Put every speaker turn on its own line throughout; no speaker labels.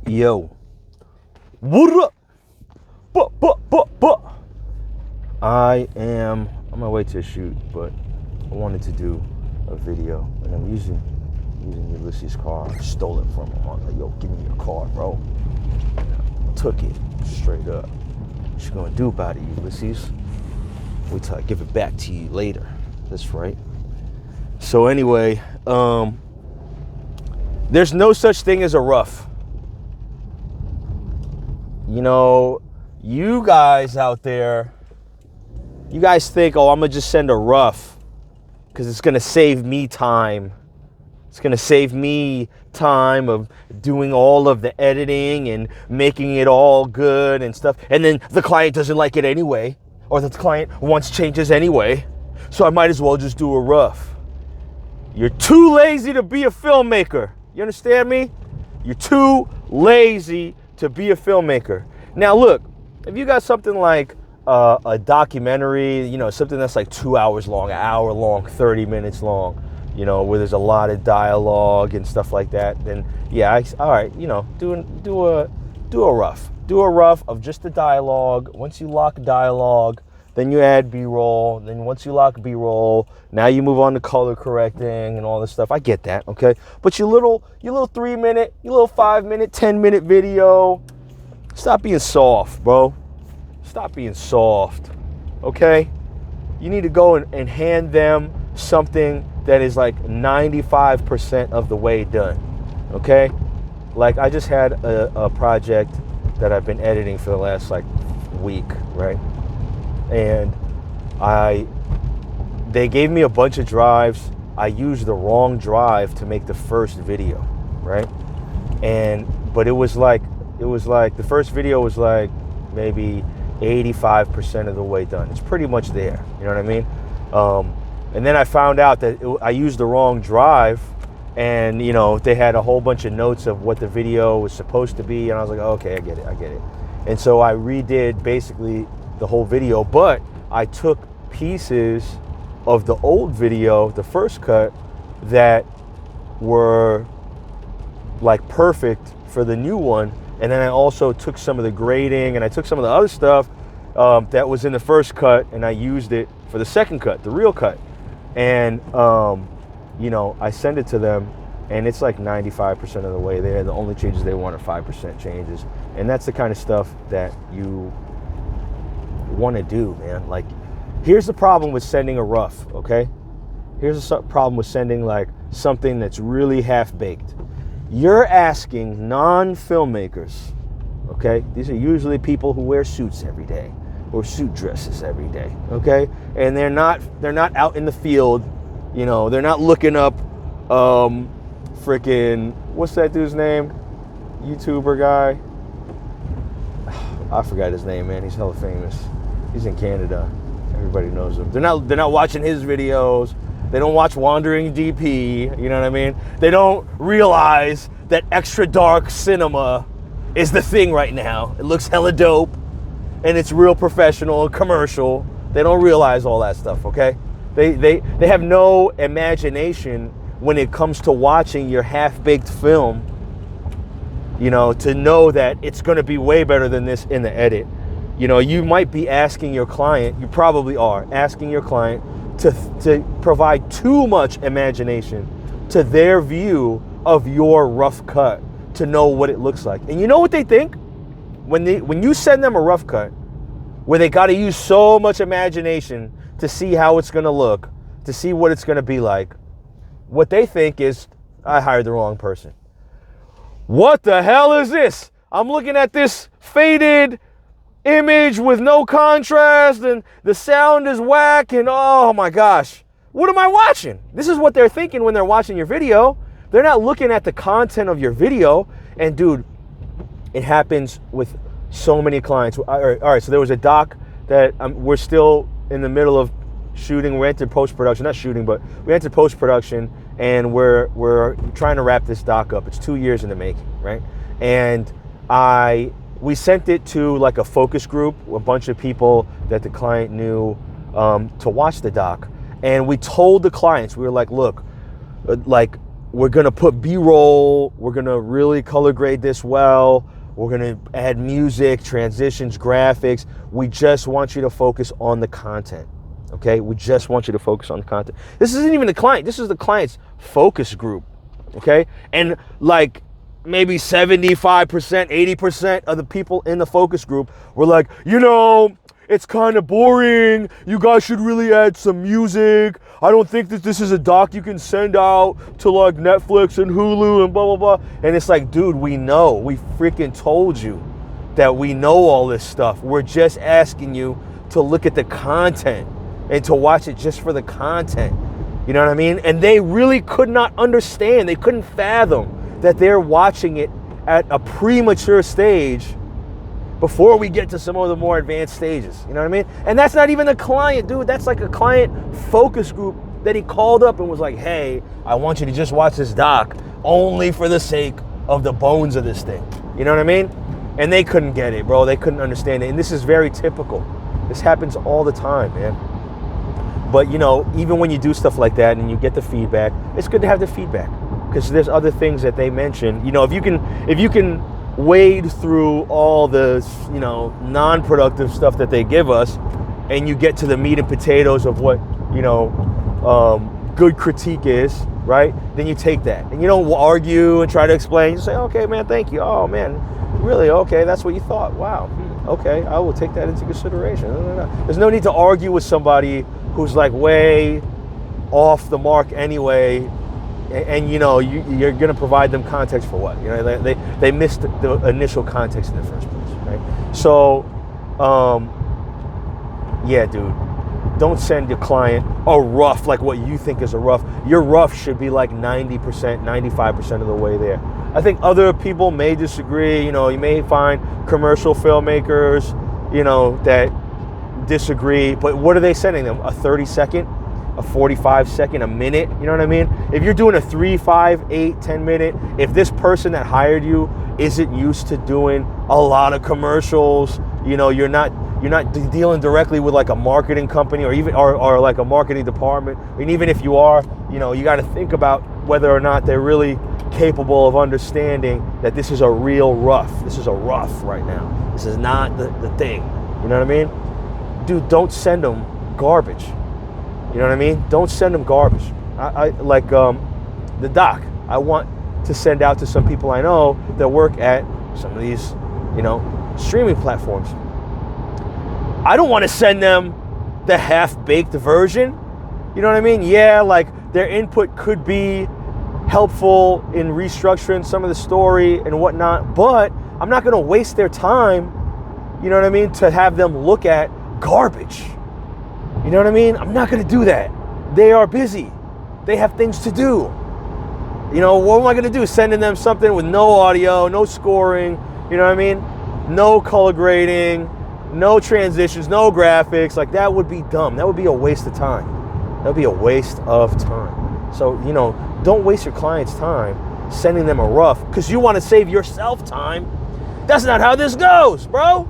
Yo, what up? I'm on my way to a shoot, but I wanted to do a video, and I'm using Ulysses' car. I stole it from him. I was like, yo, give me your car, bro. I took it straight up. What you gonna do about it, Ulysses? Wait till I give it back to you later. That's right. So anyway, there's no such thing as a rough. You know, you guys out there, you guys think, oh, I'm going to just send a rough because it's going to save me time. It's going to save me time of doing all of the editing and making it all good and stuff. And then the client doesn't like it anyway, or the client wants changes anyway. So I might as well just do a rough. You're too lazy to be a filmmaker. You understand me? You're too lazy to be a filmmaker. Now look, if you got something like a documentary, you know, something that's like 2 hours long, an hour long, 30 minutes long, you know, where there's a lot of dialogue and stuff like that, then yeah, all right, you know, do a rough. Do a rough of just the dialogue. Once you lock dialogue, then you add B-roll. Then once you lock B-roll, now you move on to color correcting and all this stuff. I get that, okay? But your little 3-minute, your little 5-minute, 10-minute video, stop being soft, bro. Stop being soft, okay? You need to go and hand them something that is like 95% of the way done, okay? Like I just had a project that I've been editing for the last like week, right? And they gave me a bunch of drives. I used the wrong drive to make the first video, right? But it was like the first video was like maybe 85% of the way done. It's pretty much there, you know what I mean? And then I found out that I used the wrong drive, and you know, they had a whole bunch of notes of what the video was supposed to be, and I was like, oh, okay, I get it. And so I redid basically the whole video, but I took pieces of the old video, the first cut, that were like perfect for the new one, and then I also took some of the grading and I took some of the other stuff that was in the first cut, and I used it for the second cut, the real cut. And you know, I send it to them, and it's like 95% of the way there. The only changes they want are 5% changes, and that's the kind of stuff that you want to do, man. Like, here's the problem with sending a rough, okay? Here's the problem with sending like something that's really half-baked. You're asking non-filmmakers, okay? These are usually people who wear suits every day or suit dresses every day, okay? And they're not out in the field, you know, they're not looking up freaking, what's that dude's name? YouTuber guy. I forgot his name, man. He's hella famous. He's in Canada. Everybody knows him. They're not watching his videos. They don't watch Wandering DP. You know what I mean? They don't realize that extra dark cinema is the thing right now. It looks hella dope, and it's real professional, commercial. They don't realize all that stuff. Okay? They have no imagination when it comes to watching your half-baked film. You know, to know that it's going to be way better than this in the edit. You know, you might be asking your client, you probably are asking your client to provide too much imagination to their view of your rough cut to know what it looks like. And you know what they think? When you send them a rough cut where they got to use so much imagination to see how it's going to look, to see what it's going to be like, what they think is, I hired the wrong person. What the hell is this? I'm looking at this faded image with no contrast, and the sound is whack, and oh my gosh, what am I watching? This is what they're thinking when they're watching your video. They're not looking at the content of your video. And dude, it happens with so many clients. All right, so there was a doc that we're still in the middle of shooting. We entered post-production, not shooting, but we entered post-production, and we're trying to wrap this doc up. It's 2 years in the making, right? And we sent it to like a focus group, a bunch of people that the client knew, to watch the doc. And we told the clients, we were like, look, like we're gonna put B-roll, we're gonna really color grade this well, we're gonna add music, transitions, graphics. We just want you to focus on the content, okay? We just want you to focus on the content. This isn't even the client, this is the client's focus group, okay? And like maybe 75%, 80% of the people in the focus group were like, you know, it's kind of boring. You guys should really add some music. I don't think that this is a doc you can send out to like Netflix and Hulu and blah, blah, blah. And it's like, dude, we know. We freaking told you that we know all this stuff. We're just asking you to look at the content and to watch it just for the content. You know what I mean? And they really could not understand. They couldn't fathom that they're watching it at a premature stage before we get to some of the more advanced stages. You know what I mean? And that's not even a client, dude. That's like a client focus group that he called up and was like, hey, I want you to just watch this doc only for the sake of the bones of this thing. You know what I mean? And they couldn't get it, bro. They couldn't understand it. And this is very typical. This happens all the time, man. But, you know, even when you do stuff like that and you get the feedback, it's good to have the feedback because there's other things that they mention. You know, if you can wade through all the, you know, non-productive stuff that they give us and you get to the meat and potatoes of what, you know, good critique is, right? Then you take that and you don't argue and try to explain. You say, okay, man, thank you. Oh, man, really? Okay, that's what you thought. Wow. Okay, I will take that into consideration. There's no need to argue with somebody who's like way off the mark anyway. And you know, you're going to provide them context for what? You know, they missed the initial context in the first place, right? So, yeah, dude, don't send your client a rough, like what you think is a rough. Your rough should be like 90%, 95% of the way there. I think other people may disagree. You know, you may find commercial filmmakers, you know, that disagree. But what are they sending them? A 30-second? A 45-second, a minute, you know what I mean? If you're doing a 3, 5, 8, 10 minute, if this person that hired you isn't used to doing a lot of commercials, you know, you're not dealing directly with like a marketing company or even or like a marketing department. And even if you are, you know, you got to think about whether or not they're really capable of understanding that this is a real rough. This is a rough right now. This is not the thing. You know what I mean? Dude, don't send them garbage. You know what I mean? Don't send them garbage. I like the doc. I want to send out to some people I know that work at some of these, you know, streaming platforms. I don't want to send them the half-baked version. You know what I mean? Yeah, like their input could be helpful in restructuring some of the story and whatnot, but I'm not going to waste their time, you know what I mean, to have them look at garbage. You know what I mean? I'm not going to do that. They are busy. They have things to do. You know, what am I going to do? Sending them something with no audio, no scoring, you know what I mean? No color grading, no transitions, no graphics. Like, that would be dumb. That would be a waste of time. That would be a waste of time. So, you know, don't waste your client's time sending them a rough because you want to save yourself time. That's not how this goes, bro.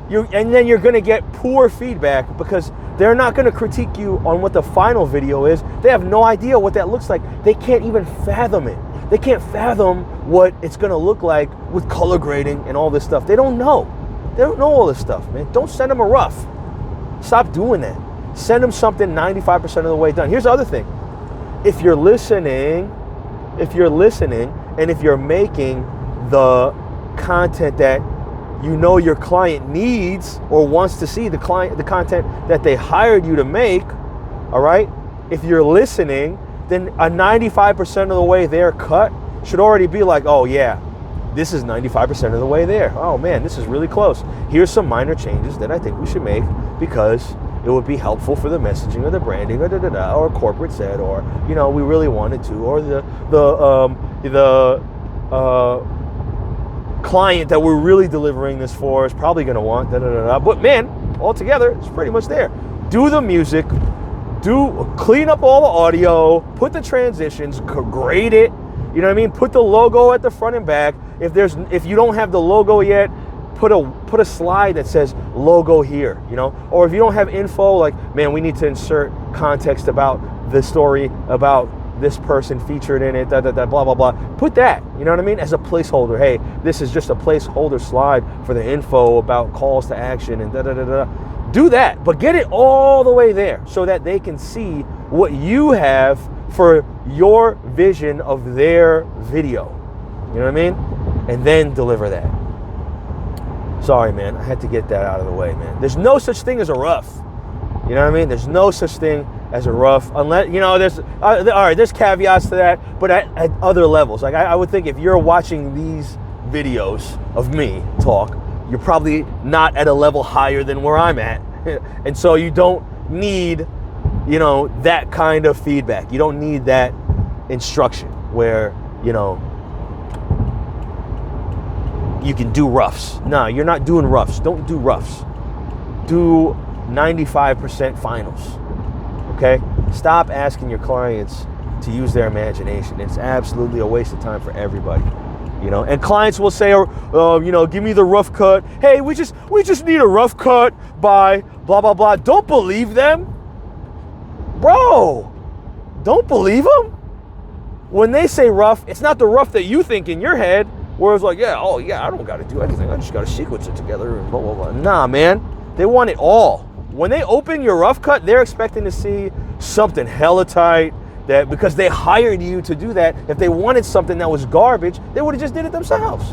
And then you're going to get poor feedback because they're not going to critique you on what the final video is. They have no idea what that looks like. They can't even fathom it. They can't fathom what it's going to look like with color grading and all this stuff. They don't know. They don't know all this stuff, man. Don't send them a rough. Stop doing that. Send them something 95% of the way done. Here's the other thing. If you're listening, and if you're making the content that you know your client needs or wants to see, the content that they hired you to make, all right? If you're listening, then a 95% of the way there cut should already be like, oh yeah, this is 95% of the way there. Oh man, this is really close. Here's some minor changes that I think we should make because it would be helpful for the messaging or the branding or corporate said, or, you know, we really wanted to, or the client that we're really delivering this for is probably going to want but man, altogether it's pretty much there. Do the music, clean up all the audio, put the transitions, grade it, you know what I mean? Put the logo at the front and back. If you don't have the logo yet, put a slide that says logo here, you know? Or if you don't have info, like, man, we need to insert context about the story about this person featured in it, blah, blah, blah. Put that, you know what I mean, as a placeholder. Hey, this is just a placeholder slide for the info about calls to action and Do that, but get it all the way there so that they can see what you have for your vision of their video. You know what I mean? And then deliver that. Sorry, man. I had to get that out of the way, man. There's no such thing as a rough. You know what I mean? There's no such thing as a rough, unless, you know, there's, all right, there's caveats to that, but at other levels. Like, I would think if you're watching these videos of me talk, you're probably not at a level higher than where I'm at. And so you don't need, you know, that kind of feedback. You don't need that instruction where, you know, you can do roughs. No, you're not doing roughs. Don't do roughs. Do 95% finals. Okay? Stop asking your clients to use their imagination. It's absolutely a waste of time for everybody. You know, and clients will say, you know, give me the rough cut. Hey, we just need a rough cut by blah, blah, blah. Don't believe them. Bro, don't believe them. When they say rough, it's not the rough that you think in your head, where it's like, yeah, oh yeah, I don't got to do anything. I just got to sequence it together and blah, blah, blah. Nah, man, they want it all. When they open your rough cut, they're expecting to see something hella tight, that because they hired you to do that. If they wanted something that was garbage, they would have just did it themselves.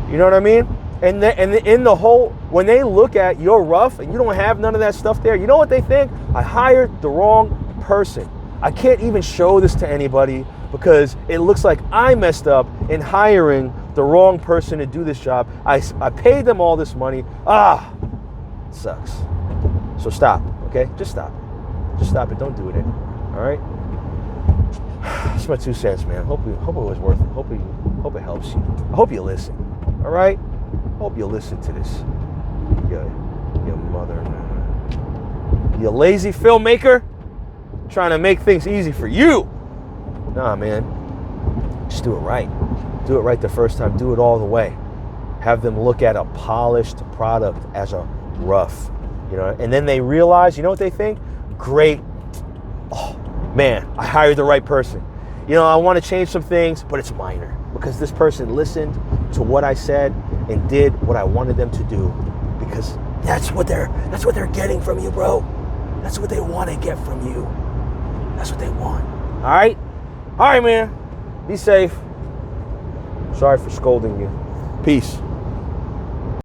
You know what I mean? And in the whole, when they look at your rough and you don't have none of that stuff there, you know what they think? I hired the wrong person. I can't even show this to anybody because it looks like I messed up in hiring the wrong person to do this job. I paid them all this money. It sucks. So stop, okay? Just stop it. Just stop it. Don't do it anymore. All right? That's my 2 cents, man. Hope it was worth it. Hope it helps you. I hope you listen. All right? Hope you listen to this. Your mother, man. You lazy filmmaker trying to make things easy for you. Nah, man. Just do it right. Do it right the first time. Do it all the way. Have them look at a polished product as a rough, you know, and then they realize, you know what they think? Great. Oh, man, I hired the right person. You know, I want to change some things, but it's minor because this person listened to what I said and did what I wanted them to do, because that's what they're getting from you, bro. That's what they want to get from you. That's what they want. All right? All right, man. Be safe. Sorry for scolding you. Peace.